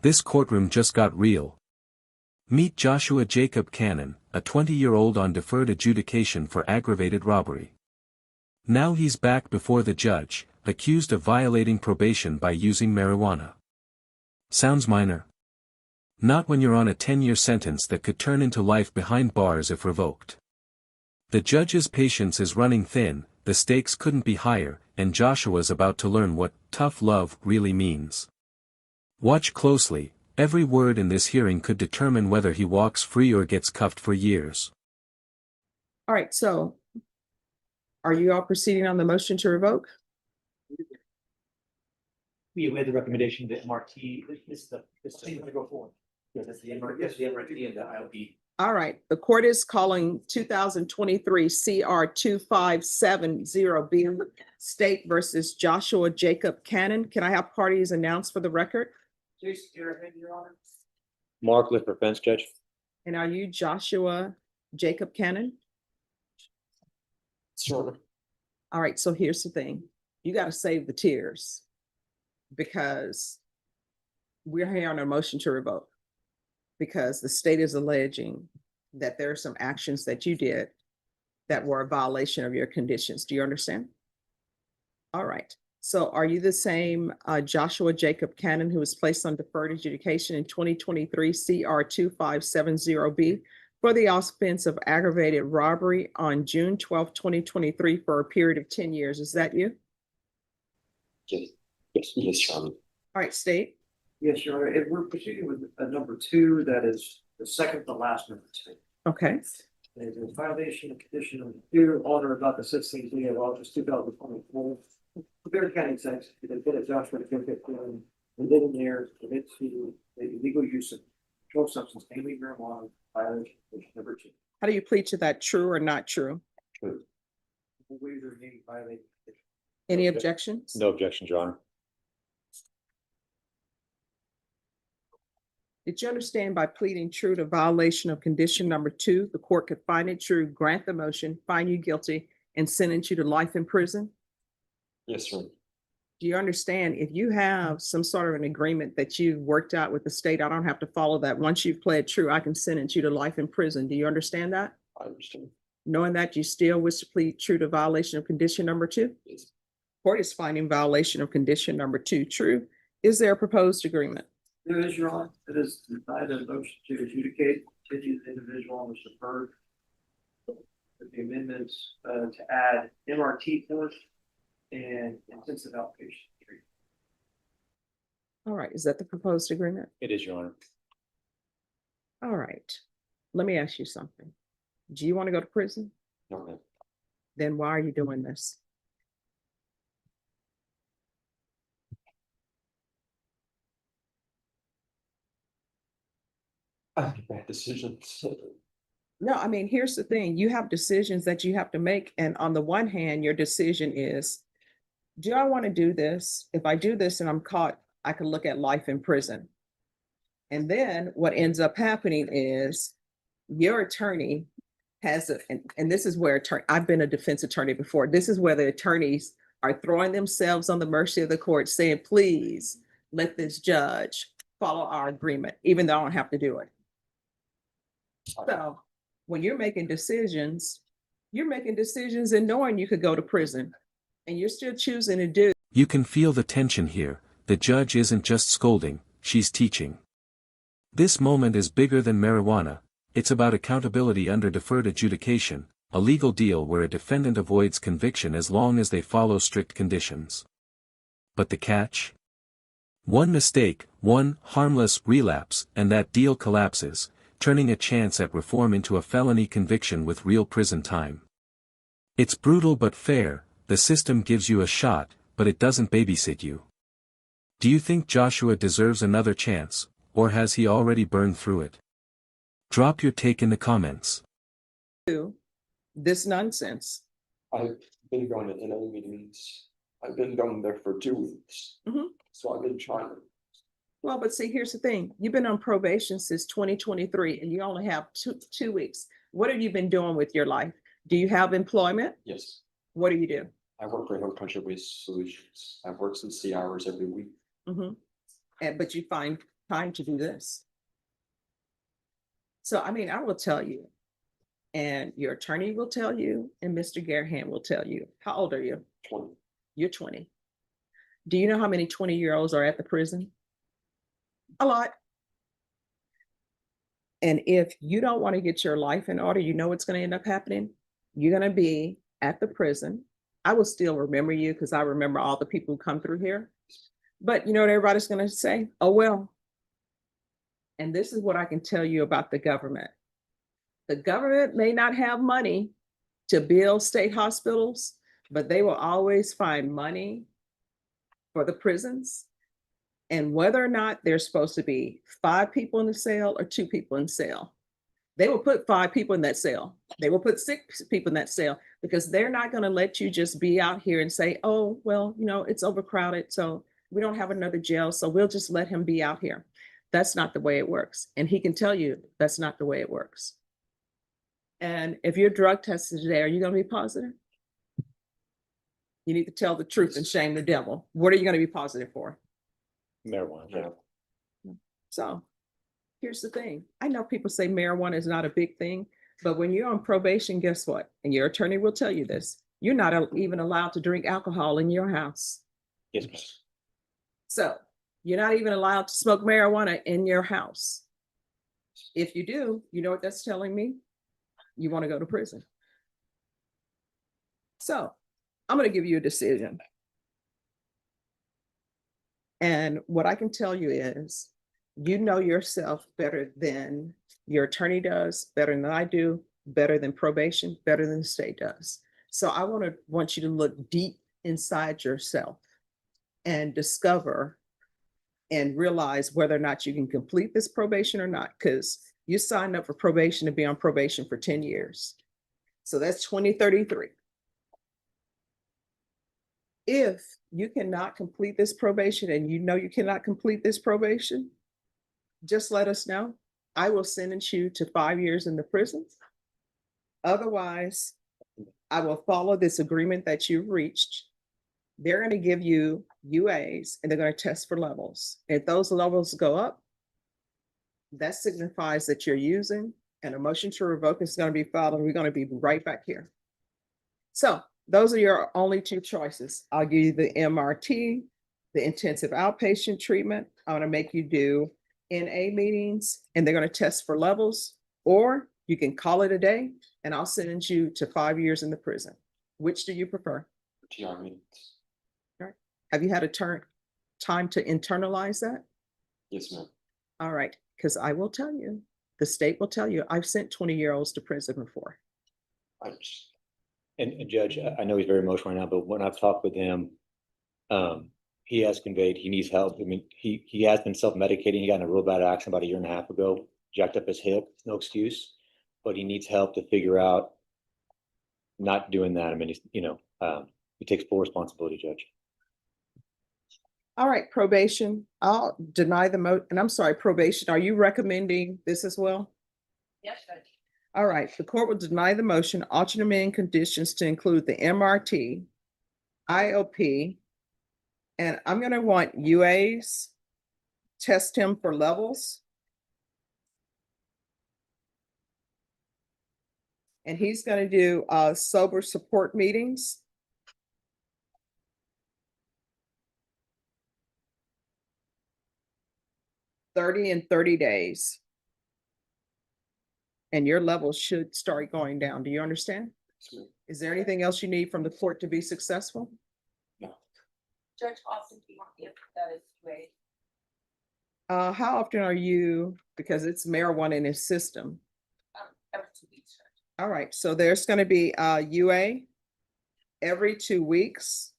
This courtroom just got real. Meet Joshua Jacob Cannon, a 20-year-old on deferred adjudication for aggravated robbery. Now he's back before the judge, accused of violating probation by using marijuana. Sounds minor? Not when you're on a 10-year sentence that could turn into life behind bars if revoked. The judge's patience is running thin, the stakes couldn't be higher, and Joshua's about to learn what tough love really means. Watch closely, every word in this hearing could determine whether he walks free or gets cuffed for years. All right, so are you all proceeding on the motion to revoke? We had the recommendation that MRT, this is going to go forward. Yeah, that's the MRT and the ILB. All right, the court is calling 2023 CR 2570B State versus Joshua Jacob Cannon. Can I have parties announced for the record? Jason, Your Honor. Mark Lifford, fence judge. And are you Joshua Jacob Cannon? Sure. All right, so here's the thing. You got to save the tears because we're here on a motion to revoke because the state is alleging that there are some actions that you did that were a violation of your conditions. Do you understand? All right. So are you the same Joshua Jacob Cannon who was placed on deferred adjudication in 2023 CR 2570B for the offense of aggravated robbery on June 12, 2023 for a period of 10 years? Is that you? Yes, Your Honor. All right, state. Yes, Your Honor. And we're proceeding with number 2, that is the second to last number 2. Okay. There's a violation of condition number 2 on or about the 16th day of August 2024. Bear County, Texas, they did a Joshua Jacob Cannon and then in there commit to the illegal use of controlled substance, namely marijuana, violation of condition number 2. How do you plead to that, true or not true? True. Waiver name violated. Any Okay. objections? No objections, Your Honor. Did you understand by pleading true to violation of condition number 2, the court could find it true, grant the motion, find you guilty, and sentence you to life in prison? Yes, sir. Do you understand if you have some sort of an agreement that you've worked out with the state, I don't have to follow that. Once you've pled true, I can sentence you to life in prison. Do you understand that? I understand. Knowing that you still wish to plead true to violation of condition number 2? Yes. Court is finding violation of condition number 2 true. Is there a proposed agreement? There is, Your Honor. It is denied a motion to adjudicate, continue the individual on the deferred. With the amendments to add MRT first and intensive outpatient treatment. All right, is that the proposed agreement? It is, Your Honor. All right, let me ask you something. Do you want to go to prison? No, ma'am. Then why are you doing this? I make bad decisions. No, I mean, here's the thing. You have decisions that you have to make. And on the one hand, your decision is, do I want to do this? If I do this and I'm caught, I can look at life in prison. And then what ends up happening is your attorney has, and this is where I've been a defense attorney before. This is where the attorneys are throwing themselves on the mercy of the court saying, please let this judge follow our agreement, even though I don't have to do it. So when you're making decisions and knowing you could go to prison and you're still choosing to do. You can feel the tension here. The judge isn't just scolding, she's teaching. This moment is bigger than marijuana. It's about accountability under deferred adjudication, a legal deal where a defendant avoids conviction as long as they follow strict conditions. But the catch? One mistake, one harmless relapse, and that deal collapses, turning a chance at reform into a felony conviction with real prison time. It's brutal but fair. The system gives you a shot, but it doesn't babysit you. Do you think Joshua deserves another chance, or has he already burned through it? Drop your take in the comments. This nonsense. I've been going to NA meetings. I've been going there for 2 weeks. So I've been trying to. Well, but see, here's the thing. You've been on probation since 2023 and you only have two weeks. What have you been doing with your life? Do you have employment? Yes. What do you do? I work for Hill Country Waste Solutions. I've worked 60 hours every week. But you find time to do this. So, I mean, I will tell you, and your attorney will tell you, and Mr. Gareham will tell you. How old are you? 20. You're 20. Do you know how many 20-year-olds are at the prison? A lot. And if you don't want to get your life in order, you know what's going to end up happening? You're going to be at the prison. I will still remember you because I remember all the people who come through here. But you know what everybody's going to say? Oh, well. And this is what I can tell you about the government. The government may not have money to build state hospitals, but they will always find money for the prisons. And whether or not there's supposed to be 5 people in the cell or 2 people in the cell, they will put 5 people in that cell. They will put 6 people in that cell because they're not going to let you just be out here and say, oh, well, you know, it's overcrowded, so we don't have another jail, so we'll just let him be out here. That's not the way it works. And he can tell you that's not the way it works. And if you're drug tested today, are you going to be positive? You need to tell the truth and shame the devil. What are you going to be positive for? Marijuana. Yeah. So here's the thing. I know people say marijuana is not a big thing, but when you're on probation, guess what? And your attorney will tell you this. You're not even allowed to drink alcohol in your house. Yes, ma'am. So you're not even allowed to smoke marijuana in your house. If you do, you know what that's telling me? You want to go to prison. So I'm going to give you a decision. And what I can tell you is, you know yourself better than your attorney does, better than I do, better than probation, better than the state does. So I want you to look deep inside yourself and discover and realize whether or not you can complete this probation or not, because you signed up for probation to be on probation for 10 years. So that's 2033. If you cannot complete this probation and you know you cannot complete this probation, just let us know. I will sentence you to 5 years in the prison. Otherwise, I will follow this agreement that you've reached. They're going to give you UAs and they're going to test for levels. If those levels go up, that signifies that you're using, and a motion to revoke is going to be filed, and we're going to be right back here. So those are your only 2 choices. I'll give you the MRT, the intensive outpatient treatment. I'm going to make you do NA meetings, and they're going to test for levels, or you can call it a day and I'll sentence you to 5 years in the prison. Which do you prefer? TR meetings. All right. Have you had a time to internalize that? Yes, ma'am. All right. Because I will tell you, the state will tell you, I've sent 20-year-olds to prison before. And Judge, I know he's very emotional right now, but when I've talked with him, he has conveyed he needs help. I mean, he has been self-medicating. He got in a real bad accident about 1.5 years ago, jacked up his hip, no excuse, but he needs help to figure out not doing that. I mean, he takes full responsibility, Judge. All right, probation. I'll deny the and I'm sorry, probation. Are you recommending this as well? Yes, Judge. All right, the court will deny the motion, alternate amending conditions to include the MRT, IOP, and I'm going to want UAs, test him for levels. And he's going to do sober support meetings. In 30 days. And your levels should start going down. Do you understand? Yes, Is there anything else you need from the court to be successful? no. Judge, often do you want the that is way? How often are you, because it's marijuana in his system? Every 2 weeks, Judge. All right, so there's going to be UA every 2 weeks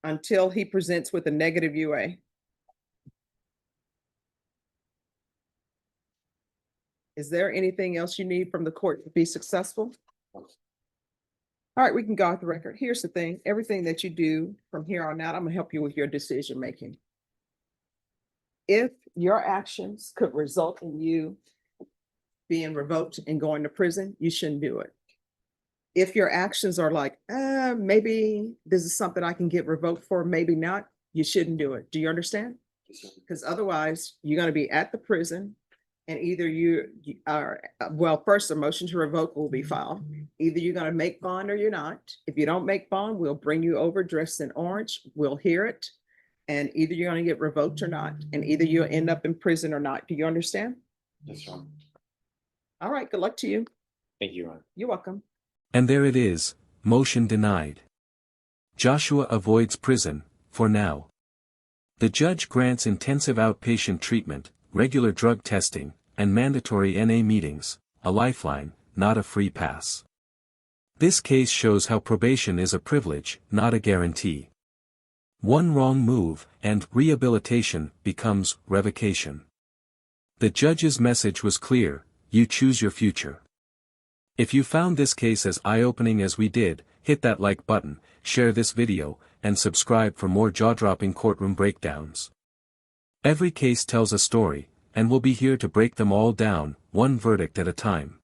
until he presents with a negative UA. Is there anything else you need from the court to be successful? All right, we can go off the record. Here's the thing. Everything that you do from here on out, I'm gonna help you with your decision making. If your actions could result in you being revoked and going to prison, you shouldn't do it. If your actions are like, maybe this is something I can get revoked for, maybe not, you shouldn't do it. Do you understand? Yes, sir. Because otherwise, you're gonna be at the prison. And either you are, well, first, a motion to revoke will be filed. Either you're gonna make bond or you're not. If you don't make bond, we'll bring you over dressed in orange. We'll hear it. And either you're gonna get revoked or not, and either you'll end up in prison or not. Do you understand? Yes, sir. All right, good luck to you. Thank you, Your Honor. You're welcome. And there it is, motion denied. Joshua avoids prison, for now. The judge grants intensive outpatient treatment, regular drug testing, and mandatory NA meetings, a lifeline, not a free pass. This case shows how probation is a privilege, not a guarantee. One wrong move, and rehabilitation becomes revocation. The judge's message was clear: you choose your future. If you found this case as eye-opening as we did, hit that like button, share this video, and subscribe for more jaw-dropping courtroom breakdowns. Every case tells a story, and we'll be here to break them all down, one verdict at a time.